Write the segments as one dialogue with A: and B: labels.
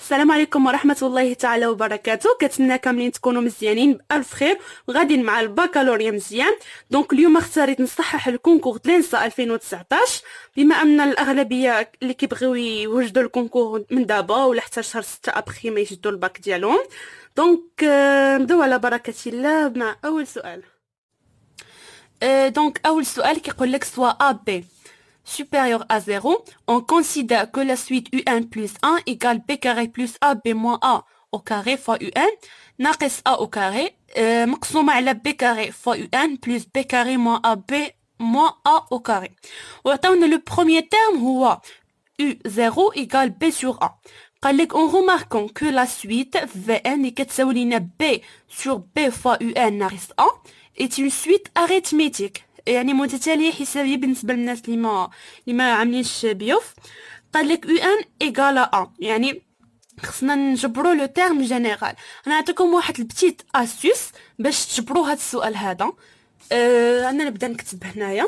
A: السلام عليكم ورحمة الله تعالى وبركاته. كنتمنى كاملين تكونوا مزيانين بألف خير وغاديين مع البكالوريا مزيان. دونك اليوم اختاريت نصحح الكونكور لينسا 2019 بما ان الاغلبيه اللي كيبغيو يوجدوا الكونكور من دابا ولا حتى شهر 6 ابخي ما يجدوا الباك ديالهم. دونك نبداو على بركه الله مع اول سؤال. Donc, أول سؤال كيقول لك soit AB supérieur à 0, on considère que la suite UN plus 1 égale B carré plus AB moins A au carré fois UN ناقص A au carré مقسومة على B carré fois UN plus B carré moins AB moins A au carré. وعطاونا le premier terme هو U0 égale B sur A. قال لك en remarquant que la suite VN اللي كتساوي لينا B sur B fois UN ناقص A est une suite arithmétique يعني متتالية حسابية بالنسبة للناس اللي ما عاملينش بيوف. قال لك UN égale A يعني خصنا نجبروا لو تيرم جينيرال. انا نعطيكم واحد البتيت اسيوس باش تجبروا هذا السؤال هذا. انا نبدا نكتب هنايا.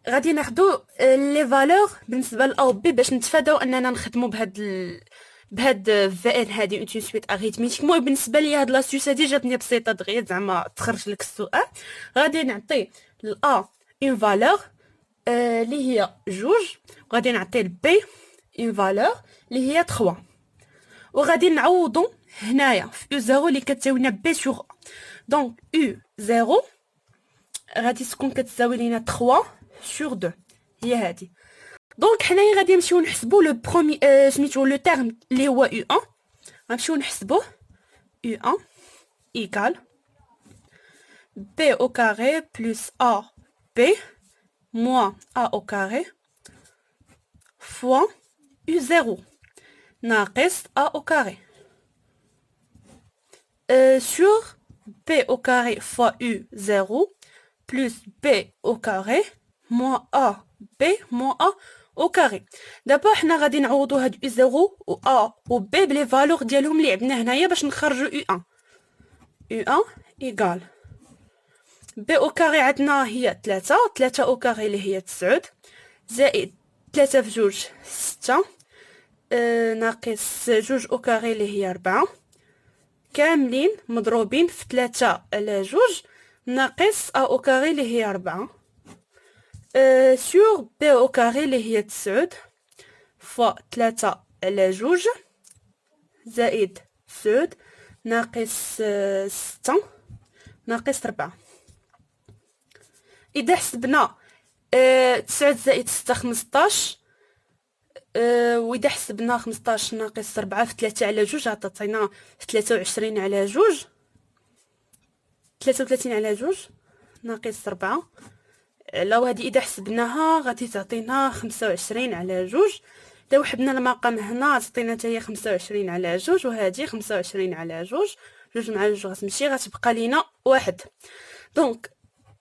A: غادي ناخذوا لي فالور بالنسبه لاو بي باش نتفاداو اننا نخدموا بهاد في ان هذه اون سويت اريثميتيك. المهم بالنسبه لي هاد لاسيوس هذه جاتني بسيطه دغيا زعما تخرج لك السؤال. غادي نعطي لا اون فالور اللي هي جوج، وغادي نعطي لبي اون فالور اللي هي 3، وغادي نعوضوا هنايا في او زيرو اللي كتساوينا بي سور ا. دونك او زيرو غادي تكون كتساوي لينا 3 سور 2 هي هذه. دونك حنايا غادي نمشيو نحسبوا لو برومي سميتو لو تيرم اللي هو او 1. غنمشيو نحسبوه او 1 ايكال بي او كاري بلس ا بي موان ا او كاري فوا او زيرو ناقص a au carré sur b au carré fois u0 plus b au carré moins a b moins a au carré. دابا حنا غادي نعوضوا هاد u0 و a و b بلي فالور ديالهم اللي عندنا هنايا باش نخرجوا u1. u1 ايكال b au carré عندنا هي 3 au carré اللي هي 9 زائد 3 في جوج 6 ناقص جوج او كاري اللي هي 4 كاملين مضروبين في 3 على جوج ناقص ا او كاري اللي هي 4 سور بي او كاري اللي هي 9 فوا 3 على جوج زائد 9 ناقص 6 ناقص 4. اذا حسبنا 9 زائد 6 15 واذا حسبنا 15 ناقص 4 في 3 على جوج عطاتنا 23 على جوج 33 على جوج ناقص 4 لو هذه اذا حسبناها غادي تعطينا 25 على جوج. اذا وحدنا المقام هنا تعطينا حتى هي 25 على جوج وهذه 25 على جوج، جوج مع جوج غتمشي غتبقى لينا واحد. دونك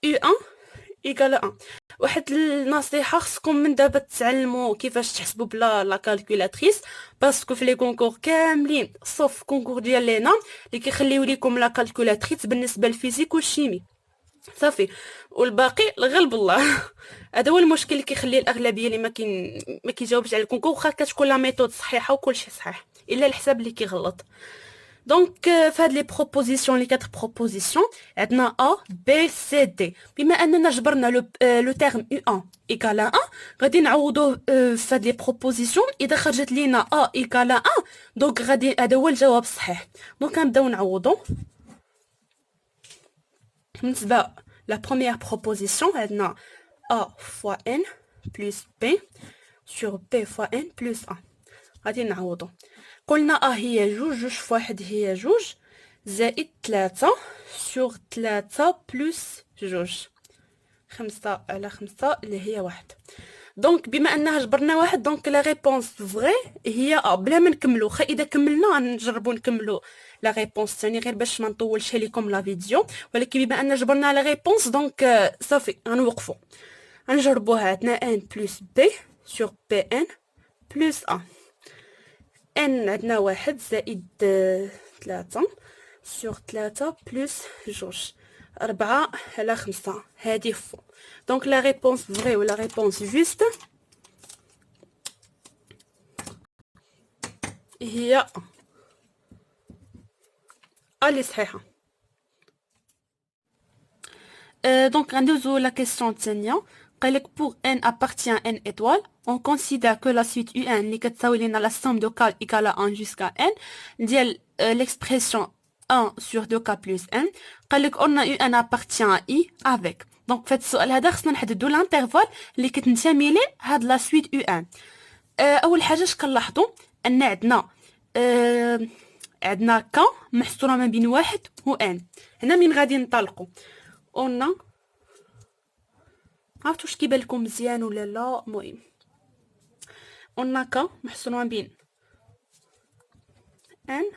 A: u1 ايكال 1. واحد النصيحه خصكم من دابا تعلموا كيفاش تحسبوا بلا لا كالكولاتريس باسكو في لي كونكور كاملين صوف كونكور ديال لينا اللي كيخليو لكم لا كالكولاتريس بالنسبه للفيزيك والشيمي صافي، والباقي الغلب الله. هذا هو المشكل اللي كيخلي الاغلبيه اللي ما كيجاوبش على الكونكور واخا كتكون لا ميثود صحيحه وكلشي صحيح الا الحساب اللي كيغلط. دونك في هاد لي بروبوزيسيون لي 4 بروبوزيسيون عندنا ا بي سي دي. بما اننا جبرنا لو تيرم u1 ايكال 1 غادي نعوضوه في هاد لي بروبوزيسيون. اذا خرجت لينا ا ايكال 1 دونك غادي هذا هو الجواب الصحيح. دونك غنبداو نعوضو. بالنسبه لا بروميير بروبوزيسيون عندنا a fois n plus b sur b fois n plus 1. غادي نعوضو. قلنا ا هي جوج، جوج في واحد هي جوج زائد 3 سور 3 بلس جوج 5 على 5 اللي هي واحد. دونك بما انها جبرنا واحد دونك لا ريبونس فري هي ا بلا ما نكملو. خا اذا كملنا غنجربوا نكملو لا ريبونس ثاني غير باش ما نطولش لكم لا فيديو، ولكن بما ان جبرنا لا ريبونس دونك صافي غنوقفوا. غنجربوها. عندنا ان بلس بي سور بي ان بلس 1 ان عندنا واحد زائد 3 سور 3 بلس جوج 4 على 5 هذه فو. دونك لا ريبونس فري ولا ريبونس جوست هي اللي صحيحة. دونك غندوزو لا كيسيون الثانية. قالك pour n appartient à n étoile, on considère que la suite un اللي كتساوي لينا la somme de k égale à 1 jusqu'à n ديال l'expression 1 sur 2k plus n. قالك on a un appartient à i avec. دونك في هاد السؤال هذا خصنا نحددو الانترفال اللي كتنتمي ليه هاد لا سويت un. اول حاجه اش كنلاحظوا ان عندنا ك محصوره ما بين واحد و ان. هنا من غادي نطلقوا قلنا عرفتوا واش كيبان لكم مزيان ولا لا؟ المهم قلنا ك محصوره ما بين ان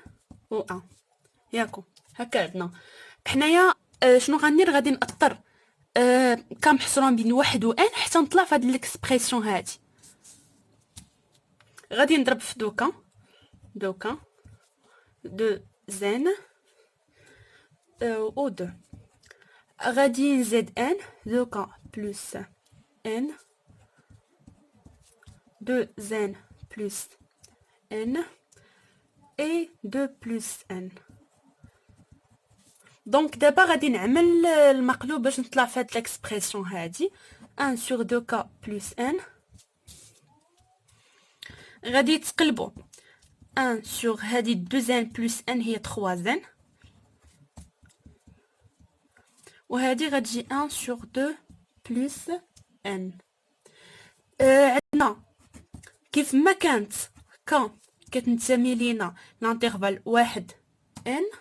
A: و ا ياكم هكا عندنا حنايا. شنو غندير؟ غادي ناثر ك محصوره ما بين واحد و ان حتى نطلع في هاد ليكسبريسيون هادي. غادي نضرب في دوكا دو زين او دو. غادي نزيد ان دوكا بلس ان دو زين بلس ان اي دو بلس ان. دونك دابا غادي نعمل المقلوب باش نطلع في هاد ليكسبريسيون هادي 1 sur 2k plus n. غادي يتقلبوا 1 sur هادي 2 زين بلس n هي 3 زين، وهادي غتجي 1 sur 2 بلس n. عندنا كيف ما كانت ك كتنتمي لينا لانترفال 1 n،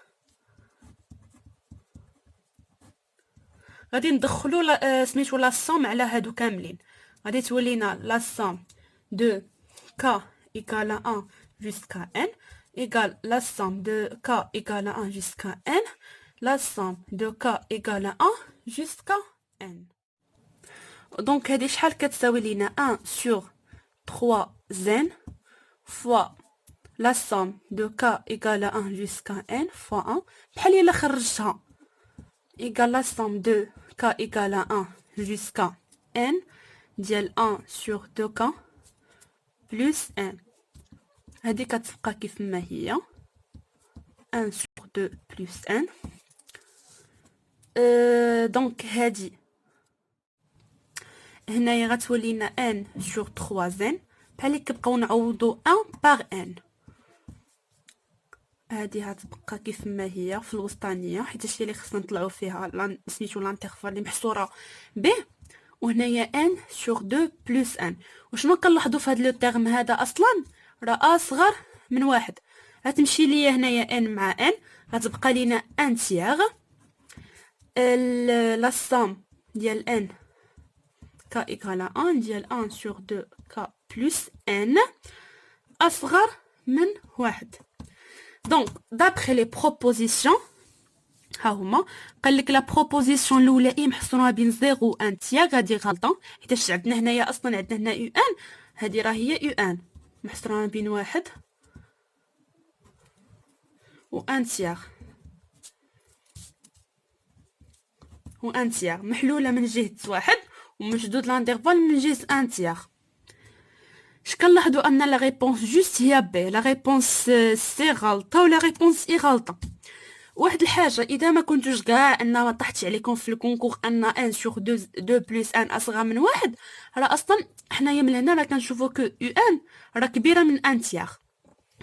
A: غادي ندخلوا سميتو لا سوم على هادو كاملين. غادي تولينا لا سوم دو k égale à 1 jusqu'à n égale la somme de k égale à 1 jusqu'à n, la somme de k égale à 1 jusqu'à n. Donc هادي شحال كتساوي لينا 1 sur 3 n fois la somme de k égale à 1 jusqu'à n fois 1 بحال الا خرجتها égale la somme de k égale à 1 jusqu'à n ديال 1 sur 2k plus 1. هذه كتبقى كيف ما هي 1 sur 2 plus 1. دونك هذه هنايا غتولينا n sur 3 n بحال كنبقاو نعوضو 1 par n. هذه غتبقى كيف ما هي في الوسطانيه حيت هي اللي خصنا نطلعو فيها سميتو لانترفال اللي محصوره ب، وهنايا n sur 2 plus 1. وشنو كنلاحظوا في هذا لو تيرم هذا؟ اصلا راه اصغر من واحد. غتمشي ليا هنايا n مع n غتبقى لينا 1 تيغ لا سوم ديال n k égale à 1 ديال 1 sur 2 k plus n اصغر من واحد. دونك d'après les propositions ها هما قالك لا بروبوزيسيون الاولى اي محصوره بين 0 و 1 تياغ هادي غلطه حيت عندنا هنايا اصلا عندنا هنا يو ان، هادي راه هي يو ان محصوره بين واحد و 1 تياغ و 1 تياغ محلوله من جهه واحد ومشدود لانترفال من جهه 1 تياغ. اش كنلاحظوا ان لا ريبونس جوست هي بي، لا ريبونس سي غلطه ولا ريبونس اي غلطه. واحد الحاجه اذا ما كنتوش كاع ان ما طحتش عليكم في الكونكور ان 1 sur 2 بلس 1 اصغر من واحد، راه اصلا حنايا من هنا راه كنشوفوا كو يو ان راه كبيره من 1 تياغ.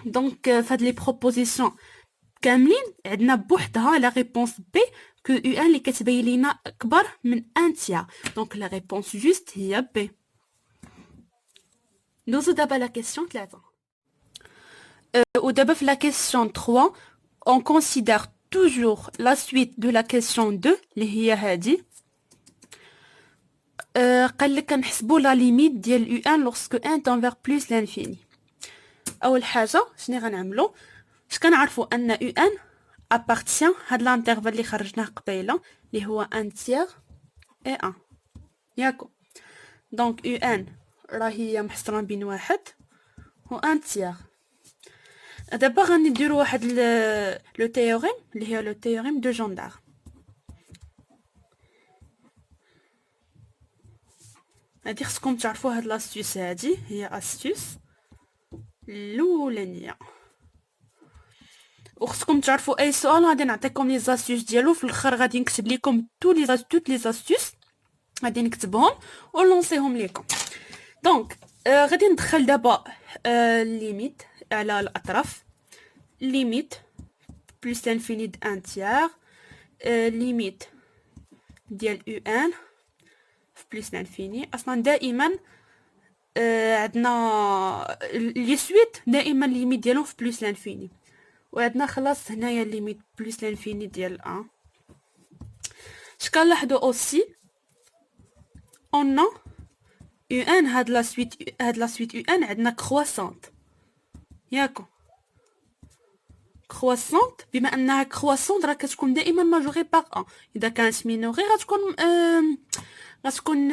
A: دونك فهاد لي بروبوزيسيون كاملين عندنا بوحدها لا ريبونس بي كو يو ان اللي كتبين لينا اكبر من 1 تياغ. دونك لا ريبونس جوست هي بي. ندوزو دابا لا كيسيون 3. ودابا في لا كيسيون 3 on considère toujours la suite de la question 2 اللي هي هادي. قال لك كنحسبوا لا ليميت ديال يو ان lorsque n tend vers plus l'infini. اول حاجه شنو غنعملوا؟ اش كنعرفوا ان يو ان appartient هاد لانترفال اللي خرجناه قبيله اللي هو 1 تيغ اي 1 ياكو. دونك يو ان راه هي محصوره بين واحد و 1 تيغ. دابا غنديروا واحد لو تيوريم اللي هي لو تيوريم دو جوندار. هادي خصكم تعرفوا هاد لاستيوس، هادي هي استيوس الاولانيه. وخصكم تعرفوا اي سؤال غادي نعطيكم لي زاستيس ديالو في الاخر، غادي نكتب لكم توت لي زاستيس غادي نكتبهم ونلونسيهم لكم. دونك غادي ندخل دابا ليميت على الاطراف، ليميت بلس لانفيني د ان تيار، ليميت ديال يو ان في بلس لانفيني. اصلا دائما عندنا لي سويت دائما ليميت ديالهم في بلس لانفيني، وعندنا خلاص هنايا ليميت بلس لانفيني ديال ان. اش كنلاحظوا اوسي اون يو ان هاد لا سويت يو ان عندنا كرواسونت ياكو، كرواسونت بما انها كرواسونت راه كتكون دائما ماجوري باغ ان. اذا كانت مينوري غتكون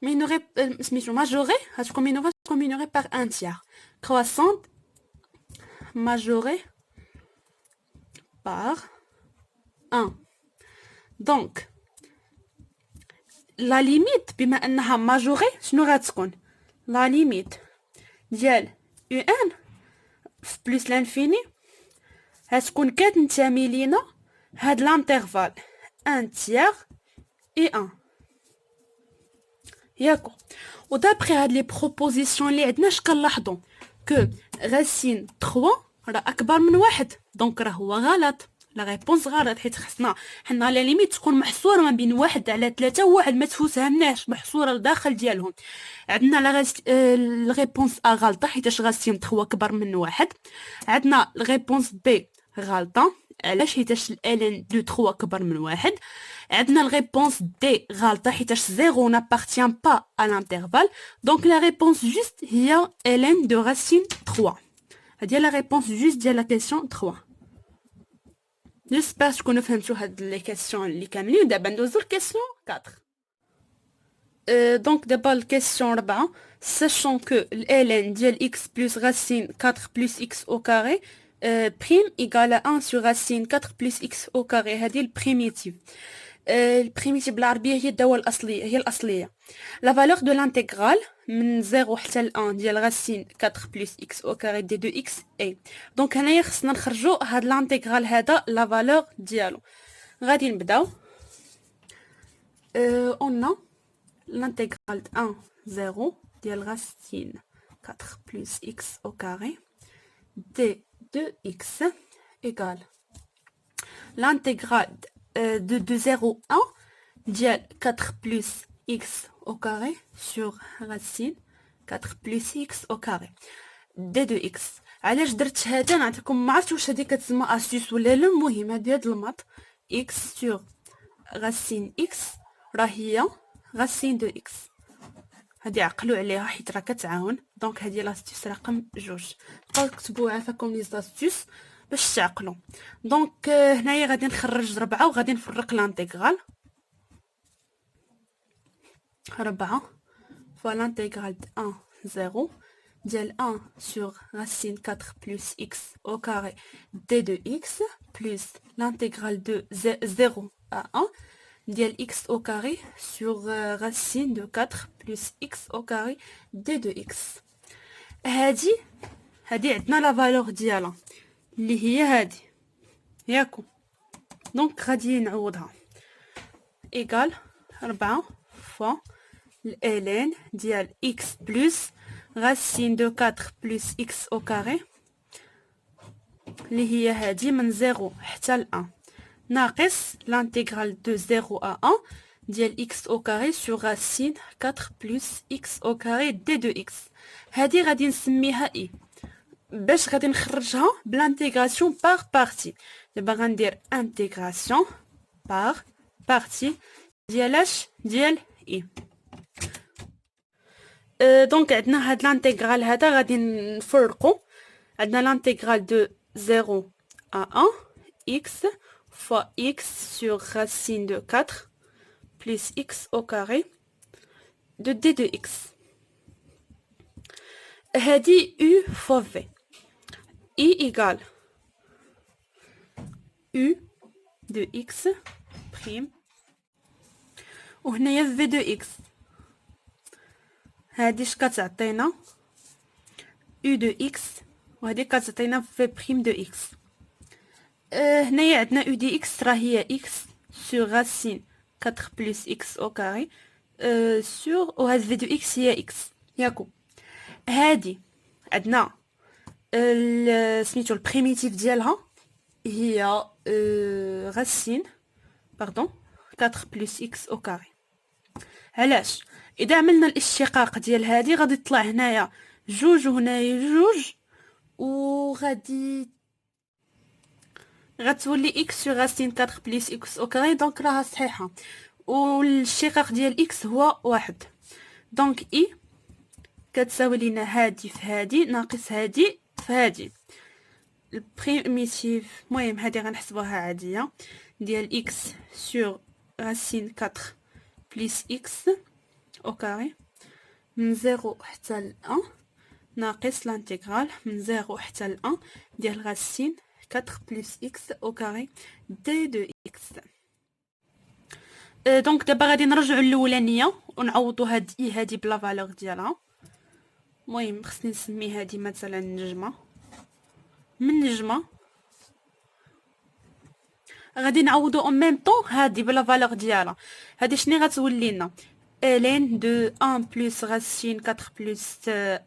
A: مينوري سميتو ماجوري، غتكون مينوري باغ ان تيار. كرواسونت ماجوري باغ ان. دونك لا ليميت بما انها ماجوري شنو غتكون؟ لا ليميت ديال يو ان في بلس لانفيني غتكون كتنتمي لينا هاد لانترفال ان تيار اي ان ياكو. ودابخي هاد لي بروبوزيسيون اللي عندنا اش كنلاحظوا كو غاسين 3 راه اكبر من واحد، دونك راه هو غلط، لا ريبونس غلط، حيت خصنا حنا لا ليميت تكون محصوره ما بين 1 على 3 وواحد ما تفوتهمناش، محصوره لداخل ديالهم. عندنا لا ريبونس ا غلطه حيتاش غاسين 3 كبر من واحد. عندنا الريبونس بي غلطه، علاش؟ حيتاش الالين دو 3 كبر من واحد. عندنا الريبونس دي غلطه حيتاش 0 n'appartient pas à l'intervalle. دونك لا ريبونس جوست هي الين دو راسين 3. هادي لا ريبونس جوست ديال لا كيسيون 3. جيسبر تكونوا فهمتوا هاد لي كيسيون اللي كاملين. دابا ندوزو لكيسيون 4. دونك دابا الكيسيون 4 sachant que ln ديال x plus racine 4 plus x au carré prime égale à 1 sur racine 4 plus x au carré. هذه البريميتيف. البريميتيف بالعربيه هي الداله الاصليه، هي الاصليه. لا فالور دو لانتيغرال من 0 حتى ل 1 ديال راسين 4 بلس x au carré دي 2 x اي. دونك هنايا خصنا نخرجوا هاد لانتيغرال هذا لا فالور ديالو. غادي نبداو اون l'intégral de 1 0 ديال racine 4 plus x au carré de 2x égale l'intégrale de 0 1 ديال 4 plus x au carré sur racine 4 plus x au carré de 2x. علاش درت هذا نعطيكم، ما عرفتش واش هذه كتسمى اسيس ولا لا، المهم هذه هاد الماط x sur racine x راه هي racine de x. هادي عقلوا عليها حيت راه كتعاون. دونك هادي لاستيس رقم 2. بقاو كتبوا عافاكم لي زاستيس باش تعقلوا. دونك هنايا غادي نخرج 4 وغادي نفرق لانتيغرال 4 fois l'intégral de 1 0 ديال 1 sur racine 4 plus x au carré d de x plus l'intégrale de 0 à 1 ديال x au carré sur racine de 4 plus x au carré d de x. هادي عندنا لا فالور ديالها اللي هي هادي ياكو. دونك غادي نعوضها ايكال 4 فوا الالين ديال x plus racine de 4 plus x au carré اللي هي هادي من 0 حتى ل 1 ناقص l'intégral de 0 à 1 ديال x au carré sur racine 4 plus x au carré d de x. هادي غادي نسميها اي باش غادي نخرجها بلانتيغراسيون باغ بارتي. دابا غندير انتيغراسيون باغ بارتي ديالاش ديال اي. دونك عندنا هاد لانتيغرال هذا غادي نفرقو. عندنا لانتيغرال دو 0 à 1 x fois x sur racine de 4 plus x au carré de d de x. هادي u fois v. I égale u de x prime وهنايا v de x. هادي اش كتعطينا u de x وهذه كتعطينا في بريم دو اكس. هنايا عندنا او دي اكس راه هي اكس سور راسين 4 بلس اكس او كاري سور، وهاد في دو اكس هي اكس ياكو. هادي عندنا سميتو البريميتيف ديالها هي راسين باردون 4 بلس اكس او كاري. علاش؟ اذا عملنا الاشتقاق ديال هادي غادي يطلع هنايا جوج وهنايا جوج، غتولي اكس سور راسين 4 بلس اكس او كاري، دونك راها صحيحه. والاشتقاق ديال اكس هو واحد، دونك اي كتساوي لينا هادي في هادي ناقص هادي في هادي. البريميتيف المهم هادي غنحسبوها عاديه ديال اكس سور راسين 4 بلس اكس او كاري من 0 حتى ل 1 ناقص لانتيغرال من 0 حتى ل 1 ديال راسين 4 بلس اكس او كاري دي دو اكس. دونك دابا غادي نرجعوا الاولانيه ونعوضوا هاد اي هادي بلا فالور ديالها. المهم خصني نسمي هادي مثلا نجمه، من نجمه غادي نعوضوا اون ميم طون هادي بلا فالور ديالها. هادي شنو غتولي لنا؟ ln دو 1 بلس راسين 4 بلس 1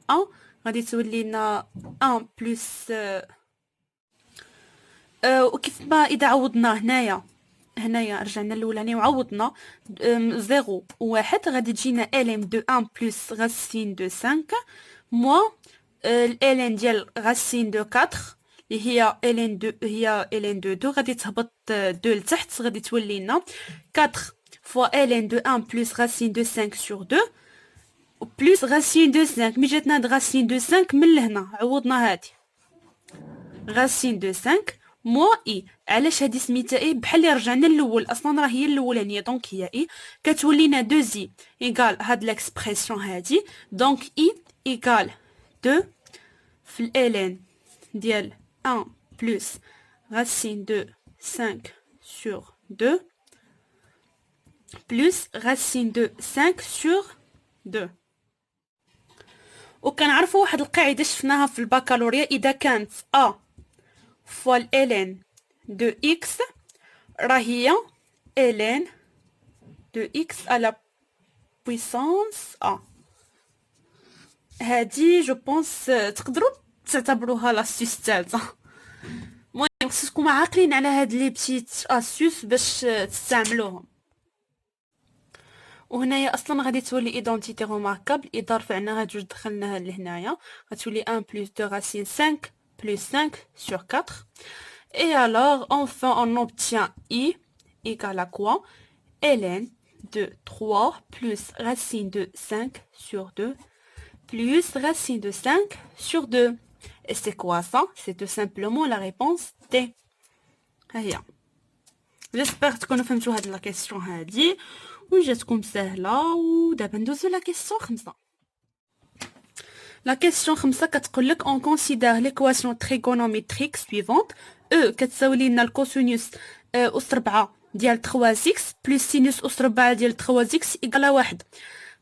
A: غادي تولي لنا 1 بلس وكيف ما اذا عوضنا هنايا رجعنا الاولاني وعوضنا 0 و1 غادي تجينا ln دو 1 بلس راسين دو 5 موا ln ديال راسين دو 4 اللي هي ln دو 2 غادي تهبط 2 لتحت، غادي تولي لنا 4 fois ln de 1 plus racine de 5 sur 2 plus racine de 5. مي جاتنا هاد racine de 5 من لهنا عوضنا هادي racine de 5 موا اي. علاش هادي سميتها اي؟ بحال اللي رجعنا للاول، اصلا راه هي الاولانيه دونك هي اي. كتولينا 2 زي ايكال هاد ليكسبرسيون هادي، دونك اي ايكال 2 في ln ديال 1 plus racine de 5 sur 2 plus racine de 5 sur 2. وكنعرفوا واحد القاعده شفناها في البكالوريا، اذا كانت a fois ln de x راه هي ln de x à la puissance a. هادي جو بونس تقدروا تعتبروها لاستيس الثالثه. المهم خصكم عاقلين على هاد لي بتيت اسيوس باش تستعملوهم. وهنايا اصلا غادي تولي ايدونتيتي روماركابل اذا رفعنا هاد جوج دخلناها لهنايا غتولي 1 plus 2 racine 5 plus 5 sur 4. Et alors enfin on obtient i égale à quoi? ln de 3 plus racine de 5 sur 2 plus racine de 5 sur 2. Et c'est quoi ça? C'est tout simplement la réponse D. هيا j'espère تكونوا فهمتوا هاد لا كيسيون هادي وجاتكم سهله. ودابا ندوزو لا كيسيون 5. لا كيسيون 5 كتقول لك on considère l'équation trigonométrique suivante e كتساوي لنا الكوسينوس اس 4 ديال 3x بلس سينوس اس 4 ديال 3x ايكال 1.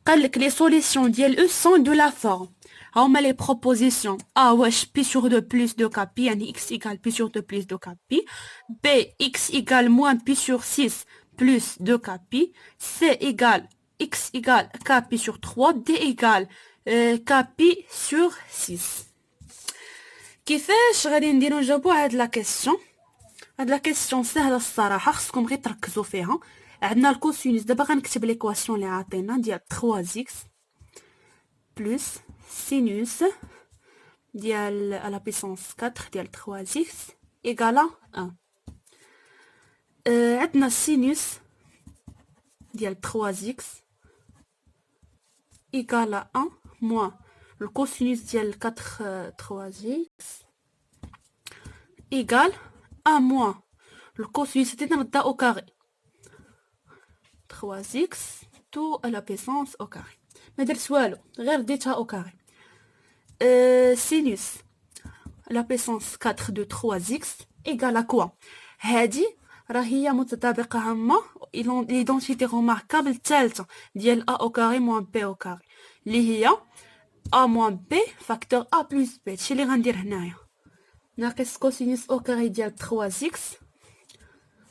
A: قال لك لي سوليسيون ديال او سون دو لا فورم. هما لي بروبوزيسيون a واش بي سور 2 بلس 2 كا بي يعني x ايكال بي سور 2 بلس 2 كا بي، b x ايكال موان بي سور 6 plus 2 kpi, c égale x égale kpi sur 3, d égale kpi sur 6. كيفاش غادي نديرو نجاوبو هاد لا كيسيون؟ هاد لا كيسيون سهله الصراحه، خصكم غير تركزوا فيها. عندنا الكوسينوس، دابا غنكتب ليكواسيون اللي عاطينا ديال 3x بلس سينوس ديال على بيسونس 4 ديال 3x ايكالا 1. عندنا السينوس ديال 3x ايكال 1 موان الكوسينوس ديال 4 3x ايكال 1 موان الكوسينوس ديال نردا او كاري 3x تو على بيسونس او كاري. ما درت والو غير ديتها او كاري. سينوس على بيسونس 4 دو 3x ايكال كوا؟ هادي راه هي متطابقه هما ليدونتيتي روماركابل الثالثه ديال a او كاري موان b او كاري اللي هي a موان b فاكتور a بلس b. هادشي اللي غندير هنايا. ناقص كوسينوس او كاري ديال 3 x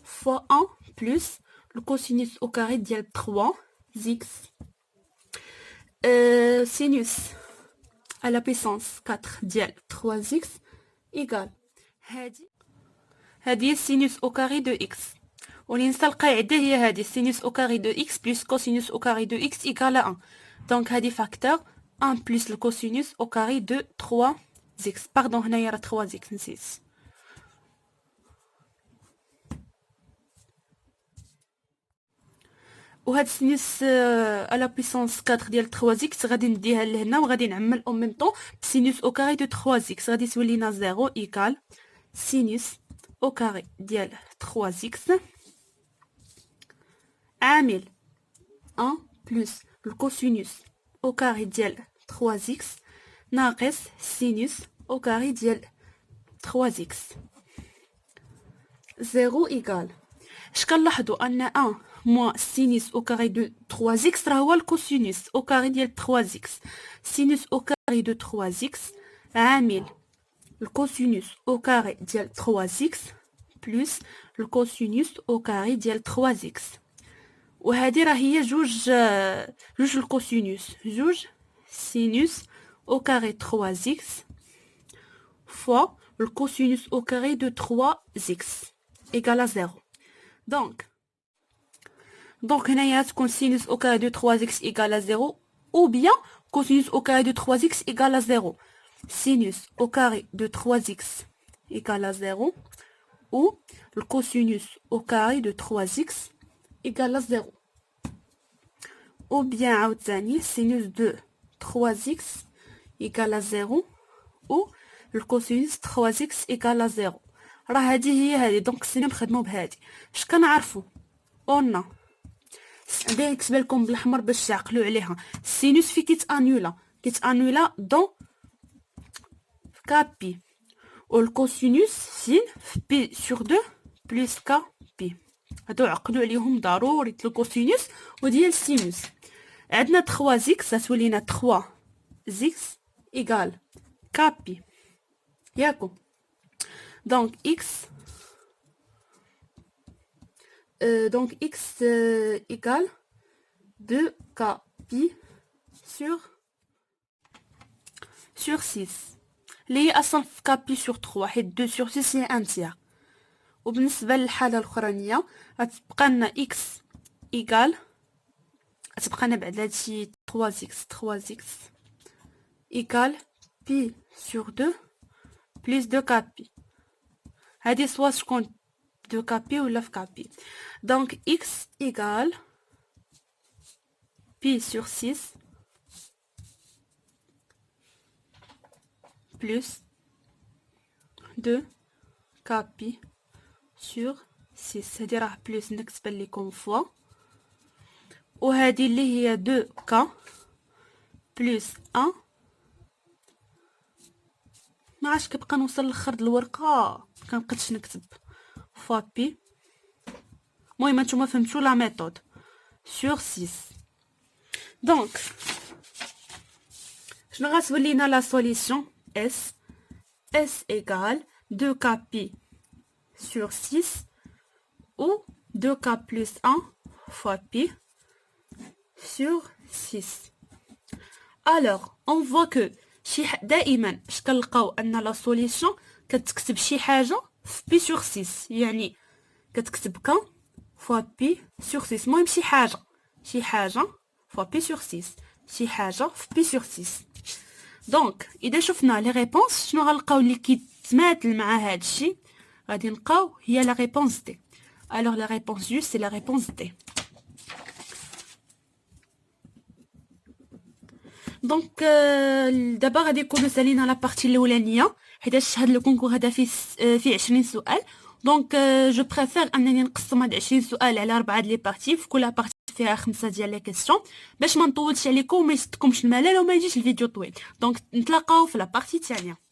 A: fois 1 plus le cosinus au carré ديال 3 x sinus à la puissance 4 ديال 3x égale هذه السينوس au carré de x واللي ننسى القاعدة هي هذه sinus au carré de x plus cosinus au carré de x égale à 1. Donc هذه facteur 1 plus le cosinus au carré de 3x. Pardon هنايا راه 3x نسيت. وهاد السينوس على بيسونس 4 ديال 3x غادي نديها لهنا وغادي نعمل او ميم طون سينوس او كاري دو 3x غادي تولي لنا 0 ايكال سينوس او كاري ديال 3x عامل 1 بلس الكوسينوس او كاري ديال 3x ناقص سينوس او كاري ديال 3x 0 ايكال اش كنلاحظوا ان 1 moins sinus au carré de 3x راه هو الكوسينوس au carré ديال 3x sinus au carré de 3x عامل الكوسينوس au carré ديال 3x plus الكوسينوس au carré ديال 3x وهذه راه هي جوج الكوسينوس جوج sinus au carré 3x fois le cosinus au carré de 3x égale à 0. Donc هنايا تكون sinus au carré de 3x égale à 0 ou bien cosinus au carré de 3x égale à 0. Sinus au carré de 3x égale à 0 ou le cosinus au carré de 3x égale à 0. Ou bien عاوتاني sinus de 3x égale à 0 ou le cosinus 3x égale à 0. راه هذه هي هذه دونك السينما نخدمو بهذه اش كنعرفو قلنا عندي نكتب لكم بالاحمر باش تعقلوا عليها السينوس في كيتانولا دون كابي والكوسينوس سين في بي سور 2 بلس كا بي هادو عقلوا عليهم ضروري الكوسينوس وديال السينوس عندنا 3 زيكس غتولينا 3 زيكس ايغال كابي ياكم دونك اكس donc x égale 2k pi sur 6 اللي هي اصلا في كابي sur 3 حيت 2 sur 6 هي ان تيير. وبالنسبه للحاله الاخرانيه غتبقى لنا x égale غتبقى لنا بعد هادشي 3x égale pi sur 2 plus 2k pi هادي سوا شكون de kp ou la kp. Donc x égale pi sur 6 plus 2 kp sur 6 هذه راه بلس نكتب لكم فوا وهذه اللي هي 2 k plus 1 ما عادش كيبقى نوصل للخرد الورقه كنبقيتش نكتب fois pi المهم نتوما فهمتوا لا ميثود sur 6 دونك شنو غتولي لنا لا سوليسيون s égale 2k pi sur 6 ou 2k plus 1 fois pi sur 6 alors on voit que دائما اش كنلقاو ان لا سوليسيون كتكتب شي حاجه في بي سور 6 يعني كتكتب كا فوا بي سور 6 المهم شي حاجه فوا بي سور 6 شي حاجه في بي سور 6 دونك اذا شفنا لي ريبونس شنو غنلقاو اللي كيتماثل مع هذا الشيء غادي نلقاو هي لا ريبونس دي الوغ لا ريبونس جوست سي لا ريبونس دي دونك دابا غادي نكونوا سالينا لا بارتي الاولانيه حيت هاد الكونكور هذا فيه 20 سؤال دونك جو بريفير انني نقسم هاد 20 سؤال على 4 لي بارتي في كل بارتي فيها 5 ديال لي كيسيون باش ما نطولش عليكم وما يشدكمش الملل وما يجيش الفيديو طويل دونك نتلاقاو في لا بارتي الثانيه